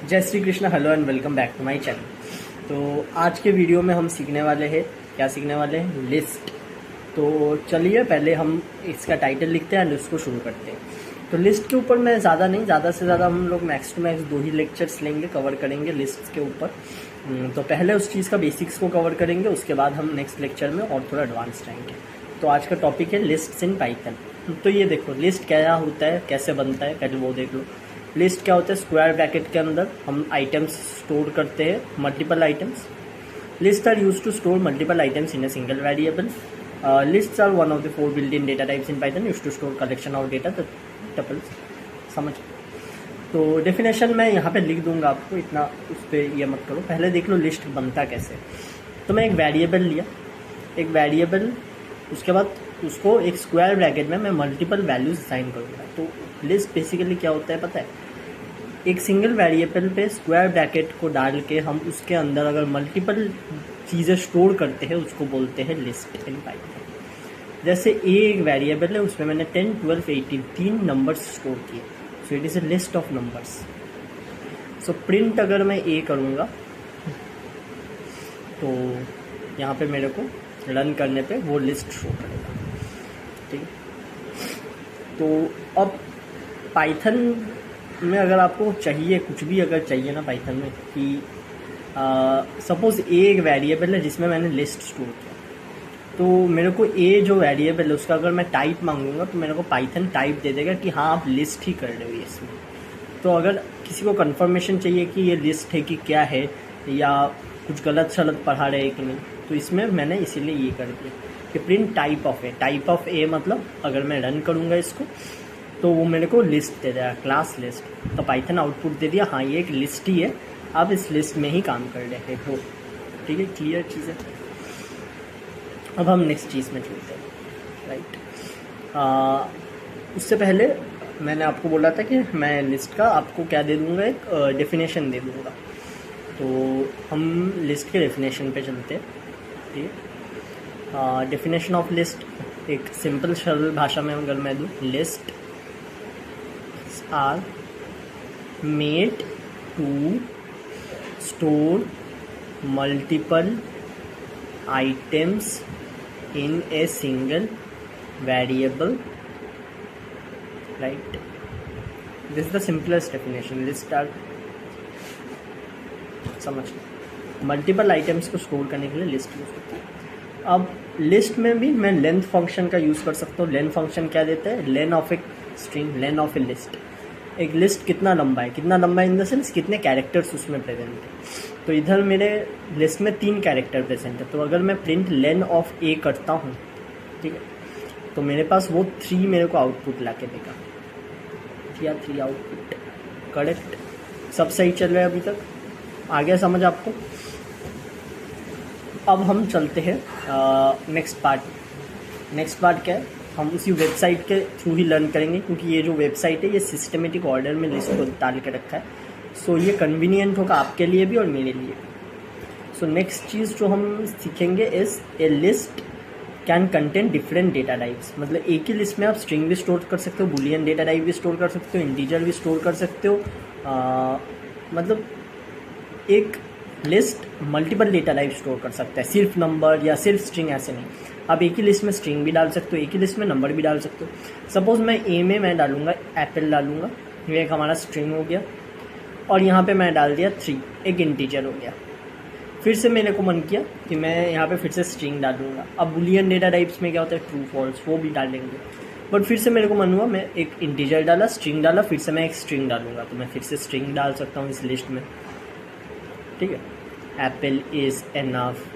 जय Shri Krishna, hello and welcome back to my channel. तो आज के वीडियो में हम सीखने वाले हैं, क्या सीखने वाले हैं? लिस्ट। तो चलिए पहले हम इसका टाइटल लिखते हैं एंड उसको शुरू करते हैं। तो लिस्ट के ऊपर मैं ज़्यादा नहीं, ज़्यादा से ज़्यादा हम लोग मैक्स टू मैक्स 2 ही लेक्चर्स लेंगे, कवर करेंगे लिस्ट के ऊपर। तो पहले उस चीज़ का बेसिक्स को कवर करेंगे, उसके बाद हम नेक्स्ट लेक्चर में और थोड़ा एडवांस जाएंगे। तो आज का टॉपिक है लिस्ट्स इन पाइथन। तो ये देखो लिस्ट क्या होता है, कैसे बनता है, पहले वो देख लो। लिस्ट क्या होता है? स्क्वायर ब्रैकेट के अंदर हम आइटम्स स्टोर करते हैं, multiple items. List are use to store multiple items in a single variable. Lists are one of the 4 built in data types in Python use to store collection of data tuples. समझ? तो definition मैं यहाँ पे लिख दूंगा आपको, इतना उस पर ये मत करो। पहले देख लो लिस्ट बनता कैसे। तो मैं एक वेरिएबल लिया, एक वेरिएबल, उसके बाद उसको एक स्क्वायर ब्रैकेट में मैं मल्टीपल वैल्यूज असाइन करूँगा। तो लिस्ट बेसिकली क्या होता है पता है? एक सिंगल वेरिएबल पे स्क्वायर ब्रैकेट को डाल के हम उसके अंदर अगर मल्टीपल चीज़ें स्टोर करते हैं उसको बोलते हैं लिस्ट इन पाइथन। जैसे एक वेरिएबल है, उसमें मैंने 10, 12, 18 3 नंबर्स स्टोर किए, so it is a list of numbers. So print अगर मैं ए करूँगा तो यहाँ पे मेरे को रन करने पे वो लिस्ट शो करेगा। ठीक है। तो अब पाइथन में अगर आपको चाहिए कुछ भी, अगर चाहिए ना पाइथन में कि सपोज एक वेरिएबल है जिसमें मैंने लिस्ट स्टोर किया, तो मेरे को ए जो वेरिएबल है उसका अगर मैं टाइप मांगूंगा तो मेरे को पाइथन टाइप दे देगा कि हाँ आप लिस्ट ही कर रहे हो इसमें। तो अगर किसी को कंफर्मेशन चाहिए कि ये लिस्ट है कि क्या है, या कुछ गलत शलत पढ़ा रहे हैं कि नहीं, तो इसमें मैंने इसीलिए ये कर दिया कि print type of a. Type of a मतलब अगर मैं रन करूँगा इसको तो वो मेरे को लिस्ट दे देगा, क्लास लिस्ट। तो पाइथन आउटपुट दे दिया, हाँ ये एक लिस्ट ही है, आप इस लिस्ट में ही काम कर रहे हो। ठीक है, क्लियर चीज़ है। अब हम नेक्स्ट चीज़ में चलते हैं, राइट। उससे पहले मैंने आपको बोला था कि मैं लिस्ट का आपको क्या दे दूँगा, एक डेफिनेशन दे दूँगा। तो हम लिस्ट के डेफिनेशन पे चलते हैं। ठीक है। डेफिनेशन ऑफ लिस्ट एक सिंपल सरल भाषा में अगर मैं दूँ, list are made to store multiple items in a single variable, right? This is the simplest definition. List are, समझ, मल्टीपल आइटम्स को स्टोर करने के लिए लिस्ट यूज करते हैं। अब लिस्ट में भी मैं लेंथ फंक्शन का यूज़ कर सकता हूँ। लेंथ फंक्शन क्या देता है? Len of a string, len of a list. एक लिस्ट कितना लंबा है, कितना लंबा है इन द सेंस कितने कैरेक्टर्स उसमें प्रेजेंट है। तो इधर मेरे लिस्ट में 3 कैरेक्टर प्रेजेंट है, तो अगर मैं प्रिंट लेन ऑफ ए करता हूँ, ठीक है, तो मेरे पास वो 3 मेरे को आउटपुट ला के देगा। 3 आउटपुट, करेक्ट। सब सही चल रहा है अभी तक? आ गया समझ आपको? अब हम चलते हैं नेक्स्ट पार्ट। नेक्स्ट पार्ट क्या है? हम उसी वेबसाइट के थ्रू ही लर्न करेंगे, क्योंकि ये जो वेबसाइट है ये सिस्टमेटिक ऑर्डर में लिस्ट को डाल के रखा है। सो ये कन्वीनियंट होगा आपके लिए भी और मेरे लिए भी। सो नेक्स्ट चीज़ जो हम सीखेंगे is a list can contain different data types. मतलब एक ही लिस्ट में आप स्ट्रिंग भी स्टोर कर सकते हो, बुलियन डेटा टाइप भी स्टोर कर सकते हो, इंटीजर भी स्टोर कर सकते हो। मतलब एक list multiple data type store कर सकता है, सिर्फ नंबर या सिर्फ स्ट्रिंग ऐसे नहीं। आप एक ही लिस्ट में स्ट्रिंग भी डाल सकते हो, एक ही लिस्ट में नंबर भी डाल सकते हो। सपोज मैं ए में मैं डालूंगा एप्पल डालूंगा, ये एक हमारा स्ट्रिंग हो गया, और यहाँ पे मैं डाल दिया 3, एक इंटीजर हो गया। फिर से मेरे को मन किया कि मैं यहाँ पे फिर से स्ट्रिंग डालूंगा। अब बुलियन डेटा टाइप्स में क्या होता है? ट्रू फॉल्स, वो भी डालेंगे। बट फिर से मेरे को मन हुआ, मैं एक इंटीजर डाला, स्ट्रिंग डाला, फिर से मैं एक स्ट्रिंग डालूंगा, तो मैं फिर से स्ट्रिंग डाल सकता हूँ इस लिस्ट में। ठीक है, एप्पल इज़ एनफ,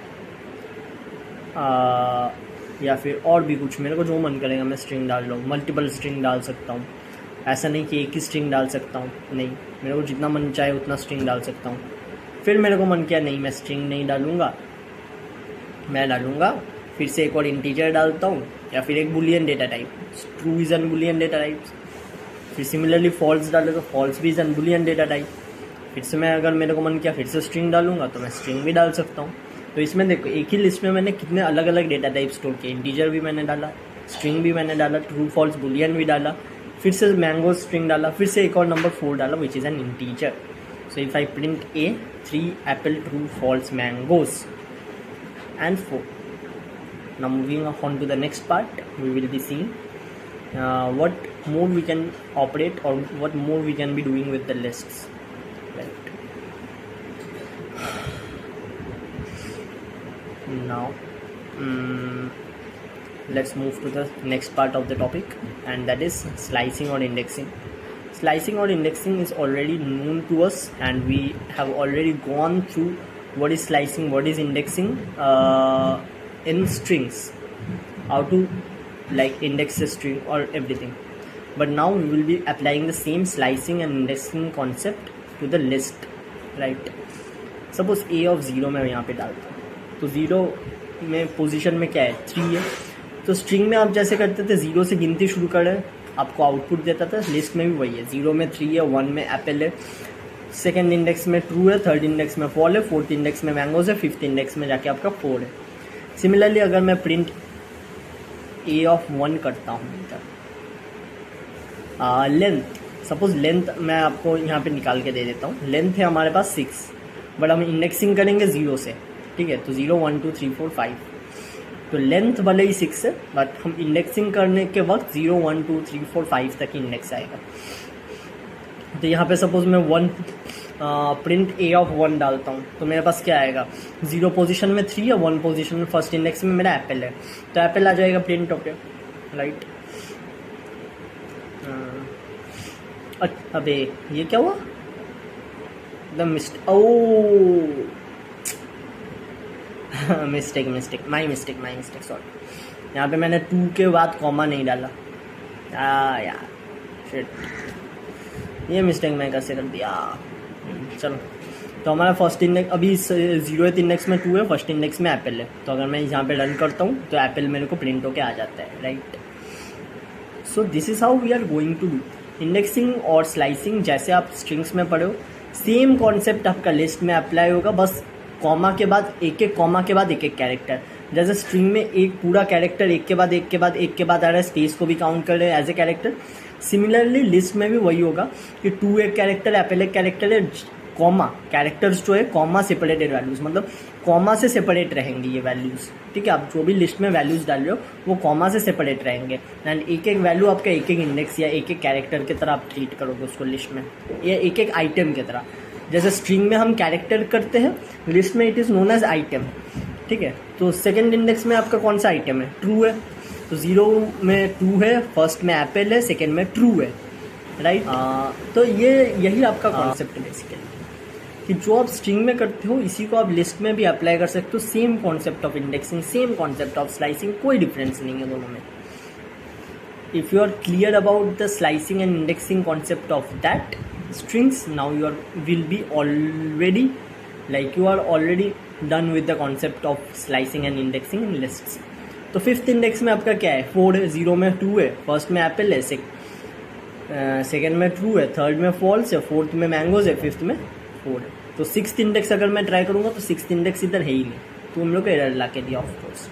या फिर और भी कुछ, मेरे को जो मन करेगा मैं स्ट्रिंग डाल लूँ। मल्टीपल स्ट्रिंग डाल सकता हूँ, ऐसा नहीं कि एक ही स्ट्रिंग डाल सकता हूँ, नहीं, मेरे को जितना मन चाहे उतना स्ट्रिंग डाल सकता हूँ। फिर मेरे को मन किया नहीं, मैं स्ट्रिंग नहीं डालूँगा, मैं डालूँगा फिर से एक और इंटीजर डालता हूँ, या फिर एक Boolean data type, true is an Boolean data type. फिर सिमिलरली फॉल्स डाले तो फॉल्स भी is an Boolean data type. फिर से मैं अगर मेरे को मन किया फिर से स्ट्रिंग डालूंगा तो मैं स्ट्रिंग भी डाल सकता हूँ। तो इसमें देखो एक ही लिस्ट में मैंने कितने अलग अलग डेटा टाइप स्टोर किए, इंटीजर भी मैंने डाला, स्ट्रिंग भी मैंने डाला, ट्रू फॉल्स बुलियन भी डाला, फिर से मैंगो स्ट्रिंग डाला, फिर से एक और नंबर 4 डाला which is an integer. So if I print A, 3 apple, true, false, mangoes, and 4. Now moving on to the next part, we will be seeing what more we can operate or what more we can be doing with the lists, right? Now let's move to the next part of the topic, and that is slicing or indexing. Slicing or indexing is already known to us, and we have already gone through what is slicing, what is indexing in strings, how to like index a string or everything. But now we will be applying the same slicing and indexing concept to the list, right? Suppose a of 0 मैं यहाँ पे डालता हूँ, तो 0 में position में क्या है, 3 है. तो स्ट्रिंग में आप जैसे करते थे 0 से गिनती शुरू कर रहे, आपको आउटपुट देता था. लिस्ट में भी वही है, 0 में 3 है, 1 में एप्पल है, सेकेंड इंडेक्स में ट्रू है, थर्ड इंडेक्स में फॉल है, फोर्थ इंडेक्स में मैंगोज है, फिफ्थ इंडेक्स में जाके आपका 4 है. सिमिलरली अगर मैं प्रिंट ए ऑफ 1 करता हूँ, लेंथ, सपोज लेंथ मैं आपको यहाँ पे निकाल के दे देता हूँ. लेंथ है हमारे पास 6, बट हम इंडेक्सिंग करेंगे 0 से, ठीक है. तो 0 1 2 3 4 5, तो लेंथ भले ही 6 है, बट हम इंडेक्सिंग करने के वक्त 0 1 2 3 4 5 तक इंडेक्स आएगा. तो यहाँ पे सपोज मैं 1 प्रिंट ए ऑफ 1 डालता हूँ, तो मेरे पास क्या आएगा, 0 पोजीशन में 3 है, 1 पोजीशन में फर्स्ट इंडेक्स में मेरा एप्पल है, तो एप्पल आ जाएगा प्रिंट होके, राइट. अबे ये क्या हुआ, the mistake, oh mistake, my mistake, sorry. यहाँ पे मैंने 2 के बाद कॉमा नहीं डाला, यार शिट, ये मिस्टेक मैं कैसे कर दिया. चलो, तो हमारा फर्स्ट इंडेक्स अभी 0th इंडेक्स में 2 है, फर्स्ट इंडेक्स में एप्पल है. तो अगर मैं यहाँ पे रन करता हूँ तो एप्पल मेरे को प्रिंट होके आ जाता है, right. So this is how we are going to do indexing और स्लाइसिंग. जैसे आप स्ट्रिंग्स में पढ़े हो, सेम कॉन्सेप्ट आपका लिस्ट में अप्लाई होगा, बस कॉमा के बाद एक कॉमा के बाद एक कैरेक्टर. जैसे स्ट्रिंग में एक पूरा कैरेक्टर एक के बाद एक आ रहा है, स्पेस को भी काउंट कर रहे हैं as a character. Similarly list में भी वही होगा कि 2 एक कैरेक्टर, एप्पल एक कैरेक्टर है, कॉमा कैरेक्टर्स जो है कॉमा सेपरेटेड वैल्यूज, मतलब कॉमा से सेपरेट रहेंगी ये वैल्यूज, ठीक है. आप जो भी लिस्ट में वैल्यूज डाल रहे हो वो कॉमा से सेपरेट रहेंगे, एंड एक वैल्यू आपका एक इंडेक्स या एक कैरेक्टर की तरह आप ट्रीट करोगे उसको लिस्ट में, या एक आइटम की तरह. जैसे स्ट्रिंग में हम कैरेक्टर करते हैं, लिस्ट में it is known as item, ठीक है. तो सेकंड इंडेक्स में आपका कौन सा आइटम है, ट्रू है, तो 0 में 2 है, फर्स्ट में एप्पल है, सेकंड में ट्रू है, राइट. तो यही आपका कॉन्सेप्ट है बेसिकली, कि जो आप स्ट्रिंग में करते हो इसी को आप लिस्ट में भी अप्लाई कर सकते हो. Same concept of indexing, same concept of slicing, कोई डिफरेंस नहीं है दोनों में. If you are clear about the slicing and indexing concept of that strings, now you will be already done with the concept of slicing and indexing in lists. तो fifth index में आपका क्या है, 4 है, 0 में 2 है, फर्स्ट में Apple है, सेकेंड में ट्रू है, थर्ड में फॉल्स है, फोर्थ में मैंगोज है, फिफ्थ में 4 है. तो सिक्स्थ इंडेक्स अगर मैं ट्राई करूंगा तो सिक्स्थ इंडेक्स इधर है ही नहीं, तो हम लोग को एरर ला के दिया ऑफ कोर्स.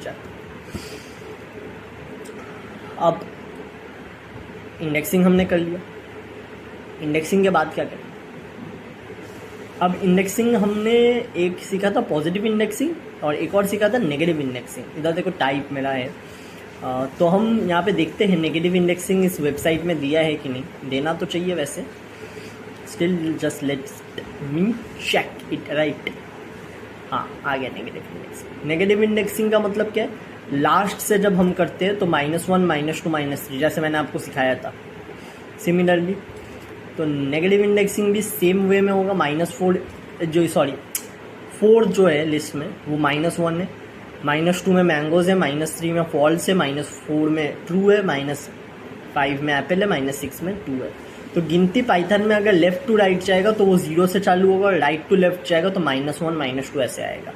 अब इंडेक्सिंग हमने कर लिया, इंडेक्सिंग के बाद क्या करें. अब इंडेक्सिंग हमने एक सीखा था पॉजिटिव इंडेक्सिंग, और एक और सीखा था नेगेटिव इंडेक्सिंग. इधर देखो टाइप मेरा है, तो हम यहाँ पे देखते हैं नेगेटिव इंडेक्सिंग इस वेबसाइट में दिया है कि नहीं. देना तो चाहिए वैसे, still just let's me check it, right. हाँ, आ गया नेगेटिव इंडेक्सिंग. नेगेटिव इंडेक्सिंग का मतलब क्या है, लास्ट से जब हम करते हैं तो -1 -2 -3, जैसे मैंने आपको सिखाया था. सिमिलरली तो नेगेटिव इंडेक्सिंग भी सेम वे में होगा. फोर जो है लिस्ट में वो -1 है, -2 में मैंगोज है, -3 में फॉल्स है, -4 में ट्रू है, -5 में एप्पल है, -6 में 2 है. तो गिनती पाइथन में अगर लेफ्ट टू राइट जाएगा तो वो 0 से चालू होगा, और राइट टू लेफ्ट जाएगा तो -1 -2 ऐसे आएगा.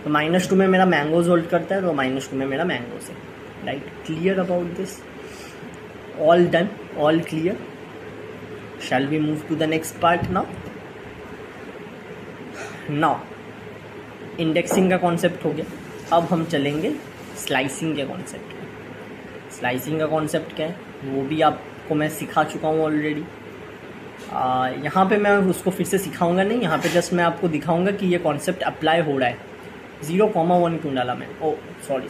तो -2 में मेरा मैंगोज होल्ड करता है, तो -2 में मेरा मैंगोज है, right. Clear about this, all done, all clear. Shall we move to the next part now? Now, indexing का कॉन्सेप्ट हो गया. अब हम चलेंगे स्लाइसिंग के कॉन्सेप्ट में. स्लाइसिंग का कॉन्सेप्ट क्या है वो भी आपको मैं सिखा चुका हूँ ऑलरेडी. यहाँ पे मैं उसको फिर से सिखाऊंगा नहीं, यहाँ पे जस्ट मैं आपको दिखाऊंगा कि ये कॉन्सेप्ट अप्लाई हो रहा है। 0,1 क्यों डाला मैं, ओ सॉरी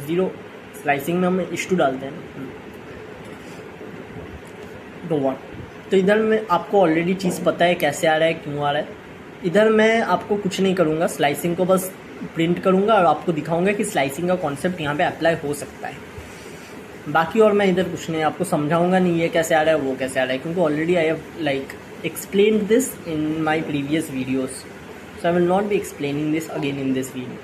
0 स्लाइसिंग में हम इश्टू डालते हैं तो 1। तो इधर में आपको ऑलरेडी चीज़ पता है कैसे आ रहा है, क्यों आ रहा है। इधर मैं आपको कुछ नहीं करूँगा, स्लाइसिंग को बस प्रिंट करूँगा और आपको दिखाऊंगा कि स्लाइसिंग का कॉन्सेप्ट यहाँ पे अप्लाई हो सकता है। बाकी और मैं इधर कुछ नहीं आपको समझाऊंगा नहीं, ये कैसे आ रहा है वो कैसे आ रहा है, क्योंकि already I have like explained this in my previous videos, so I will not be explaining this again in this video,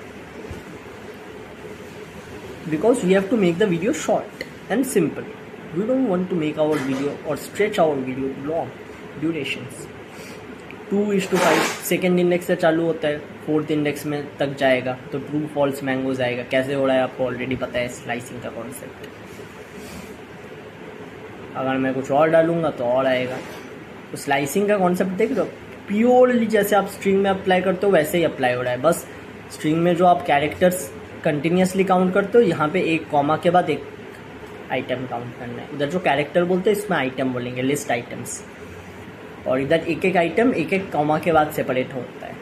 because we have to make the video short and simple. We don't want to make our video or stretch our video long durations. 2:5 second index से चालू होता है, 4th index में तक जाएगा तो true false mangoes आएगा। कैसे हो रहा है आपको ऑलरेडी पता है स्लाइसिंग का कॉन्सेप्ट। अगर मैं कुछ और डालूंगा तो और आएगा। तो स्लाइसिंग का कॉन्सेप्ट देख लो, प्योरली जैसे आप स्ट्रिंग में अप्लाई करते हो वैसे ही अप्लाई हो रहा है। बस स्ट्रिंग में जो आप कैरेक्टर्स कंटिन्यूसली काउंट करते हो, यहाँ पे एक कॉमा के बाद एक आइटम काउंट करना है। उधर जो कैरेक्टर बोलते हैं इसमें आइटम बोलेंगे, लिस्ट आइटम्स। और इधर एक एक आइटम एक एक कॉमा के बाद सेपरेट होता है।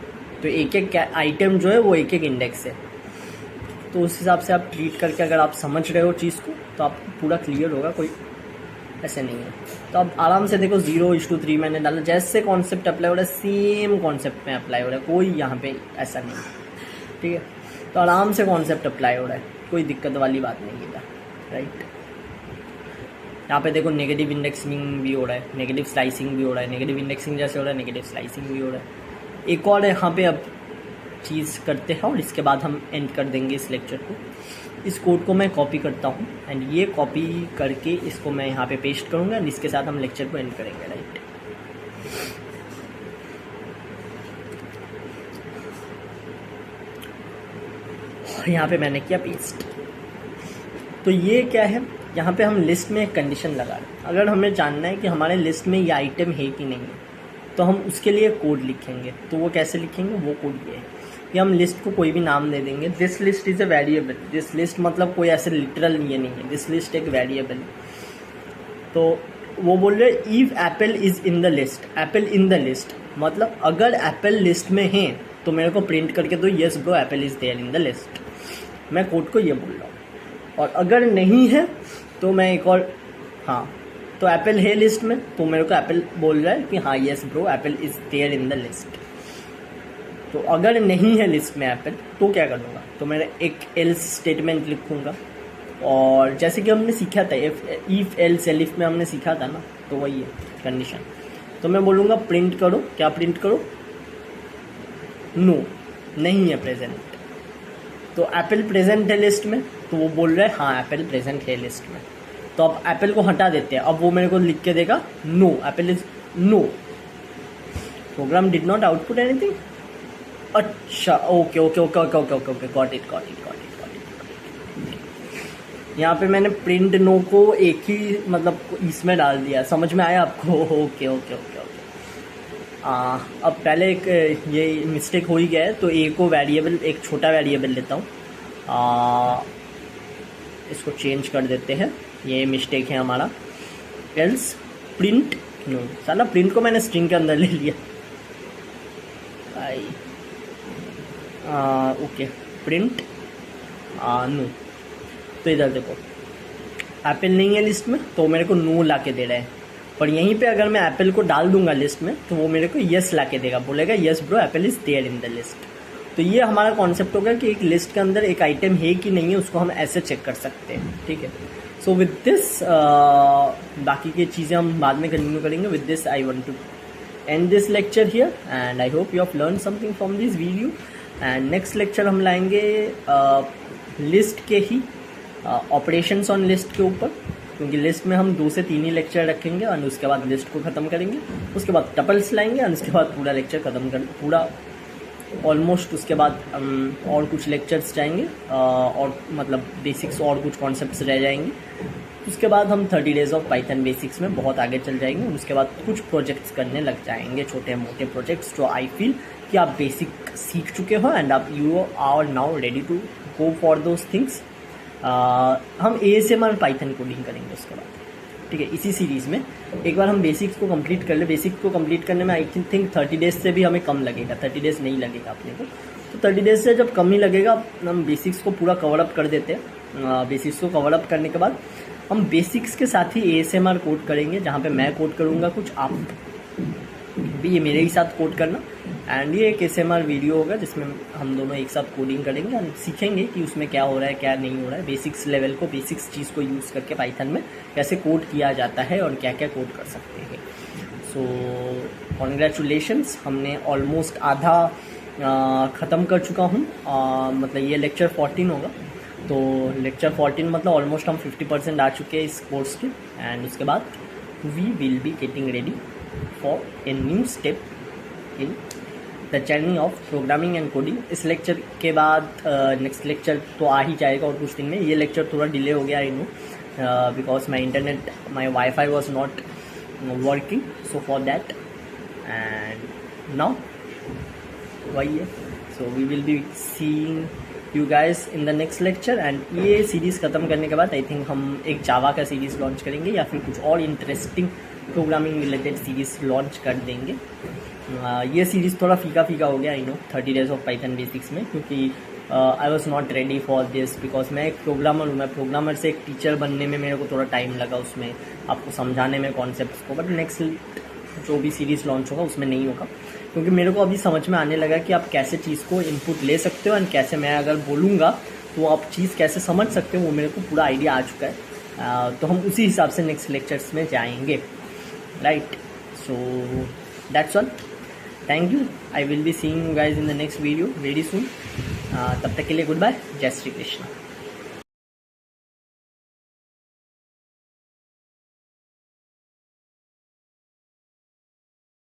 तो एक एक आइटम जो है वो एक एक इंडेक्स है। तो उस हिसाब से आप ट्रीट करके अगर आप समझ रहे हो चीज़ को तो आपको पूरा क्लियर होगा, कोई ऐसे नहीं है। तो अब आराम से देखो 0:3 मैंने डाला, जैसे कॉन्सेप्ट अप्लाई हो रहा है सेम कॉन्सेप्ट में अप्लाई हो रहा है, कोई यहाँ पे ऐसा नहीं है। ठीक है, तो आराम से कॉन्सेप्ट अप्लाई हो रहा है, कोई दिक्कत वाली बात नहीं है, राइट। यहाँ पे देखो नेगेटिव इंडेक्सिंग भी हो रहा है, नेगेटिव स्लाइसिंग भी हो रहा है, नेगेटिव इंडेक्सिंग जैसे हो रहा है नेगेटिव स्लाइसिंग भी हो रहा है। एक और यहाँ पे अब चीज़ करते हैं और इसके बाद हम एंड कर देंगे इस लेक्चर को। इस कोड को मैं कॉपी करता हूँ एंड ये कॉपी करके इसको मैं यहाँ पे पेस्ट करूँगा एंड इसके साथ हम लेक्चर को एंड करेंगे, राइट। यहाँ पे मैंने किया पेस्ट। तो ये क्या है, यहाँ पे हम लिस्ट में एक कंडीशन लगा रहे हैं। अगर हमें जानना है कि हमारे लिस्ट में ये आइटम है कि नहीं है तो हम उसके लिए कोड लिखेंगे। तो वो कैसे लिखेंगे, वो कोड ये है कि हम लिस्ट को कोई भी नाम दे देंगे। This list is a variable. This list मतलब कोई ऐसे लिटरल ये नहीं है, दिस लिस्ट एक वेरिएबल। तो वो बोल रहे if Apple is in the list, apple in the list मतलब अगर एप्पल लिस्ट में है तो मेरे को प्रिंट करके दो yes bro apple is there in the list. मैं कोड को ये बोल रहा हूँ। और अगर नहीं है तो मैं एक और, हाँ तो एप्पल है लिस्ट में तो मेरे को एप्पल बोल रहा है कि हाँ yes bro apple is there in the list. तो अगर नहीं है लिस्ट में एप्पल तो क्या करूँगा, तो मैं एक एल्स स्टेटमेंट लिखूँगा। और जैसे कि हमने सीखा था इफ एल्स एलिफ में हमने सीखा था ना, तो वही है कंडीशन। तो मैं बोलूँगा प्रिंट करो, क्या प्रिंट करो, नो नहीं है प्रेजेंट। तो एप्पल प्रेजेंट है लिस्ट में तो वो बोल रहा है हाँ एप्पल प्रेजेंट है लिस्ट में। तो अब एप्पल को हटा देते हैं, अब वो मेरे को लिख के देगा no apple is no, program did not output anything. अच्छा okay okay okay okay okay okay okay got it. यहाँ पे मैंने प्रिंट नो को एक ही मतलब इसमें डाल दिया, समझ में आया आपको। Okay okay okay okay. अब पहले एक ये मिस्टेक हो ही गया है, तो ए को वेरिएबल एक छोटा वेरिएबल लेता हूँ, इसको चेंज कर देते हैं, ये मिस्टेक है हमारा। एल्स प्रिंट नो, साला प्रिंट को मैंने स्ट्रिंग के अंदर ले लिया भाई। Okay print no. तो इधर देखो एप्पल नहीं है लिस्ट में तो मेरे को नो ला के दे रहा है, पर यहीं पे अगर मैं एप्पल को डाल दूंगा लिस्ट में तो वो मेरे को यस ला के देगा, बोलेगा yes bro apple is there in the list. तो ये हमारा कॉन्सेप्ट होगा कि एक लिस्ट के अंदर एक आइटम है कि नहीं है, उसको हम ऐसे चेक कर सकते हैं, ठीक है। सो विद दिस बाकी की चीज़ें हम बाद में कंटिन्यू करेंगे। With this I want to end this lecture here and I hope you have learn something from this video. And next lecture हम लाएंगे लिस्ट के ही ऑपरेशंस ऑन लिस्ट के ऊपर, क्योंकि लिस्ट में हम 2 से 3 ही लेक्चर रखेंगे और उसके बाद लिस्ट को ख़त्म करेंगे। उसके बाद टपल्स लाएंगे और उसके बाद पूरा लेक्चर ख़त्म कर पूरा ऑलमोस्ट। उसके बाद और कुछ लेक्चर्स जाएंगे और मतलब बेसिक्स और कुछ कॉन्सेप्ट्स रह जाएंगे। उसके बाद हम 30 डेज ऑफ पाइथन बेसिक्स में बहुत आगे चल जाएंगे। उसके बाद कुछ प्रोजेक्ट्स करने लग जाएंगे, छोटे मोटे प्रोजेक्ट्स जो आई फील कि आप बेसिक सीख चुके हो एंड आप you are now ready to go for those things. हम ASMR पाइथन कोडिंग करेंगे उसके बाद। ठीक है, इसी सीरीज़ में एक बार हम बेसिक्स को कंप्लीट कर ले। बेसिक को कंप्लीट करने में आई थिंक 30 डेज से भी हमें कम लगेगा, 30 डेज नहीं लगेगा अपने को। तो 30 डेज से जब कम ही लगेगा, हम बेसिक्स को पूरा कवर अप कर देते हैं। बेसिक्स को कवर अप करने के बाद हम बेसिक्स के साथ ही ASMR कोड करेंगे, जहाँ पे मैं कोड करूँगा कुछ, आप भी ये मेरे ही साथ कोड करना। एंड ये एक ASMR वीडियो होगा जिसमें हम दोनों एक साथ कोडिंग करेंगे और सीखेंगे कि उसमें क्या हो रहा है क्या नहीं हो रहा है, बेसिक्स लेवल को, बेसिक्स चीज़ को यूज़ करके पाइथन में कैसे कोड किया जाता है और क्या क्या कोड कर सकते हैं। सो कॉन्ग्रेचुलेशंस, हमने ऑलमोस्ट आधा ख़त्म कर चुका हूँ। मतलब ये लेक्चर 14 होगा, तो लेक्चर 14 मतलब ऑलमोस्ट हम 50% आ चुके हैं इस कोर्स के। एंड उसके बाद we will be getting ready for a new step in the journey of programming and coding. इस लेक्चर के बाद नेक्स्ट लेक्चर तो आ ही जाएगा और कुछ दिन में। ये लेक्चर थोड़ा डिले हो गया, I know, because my internet, my wifi was not working, so for that. And now वही है, so we will be seeing you guys in the next lecture. And ये सीरीज़ ख़त्म करने के बाद आई थिंक हम एक जावा का सीरीज़ लॉन्च करेंगे या फिर कुछ और interesting programming related series launch कर देंगे। ये सीरीज़ थोड़ा फीका फीका हो गया, I no, 30 days of Python basics में, क्योंकि I was not ready for this, because मैं एक प्रोग्रामर हूँ। मैं प्रोग्रामर से एक टीचर बनने में मेरे को थोड़ा टाइम लगा, उसमें आपको समझाने में कॉन्सेप्ट्स को। बट नेक्स्ट जो भी सीरीज़ लॉन्च होगा उसमें नहीं होगा, क्योंकि मेरे को अभी समझ में आने लगा कि आप कैसे चीज़ को इनपुट ले सकते हो एंड कैसे मैं अगर बोलूँगा तो आप चीज़ कैसे समझ सकते हो, वो मेरे को पूरा आइडिया आ चुका है। तो हम उसी हिसाब से नेक्स्ट लेक्चर्स में जाएंगे, right. So that's all, thank you. I will be seeing you guys in the next video very soon. तब तक के लिए गुड बाय, जय श्री कृष्ण।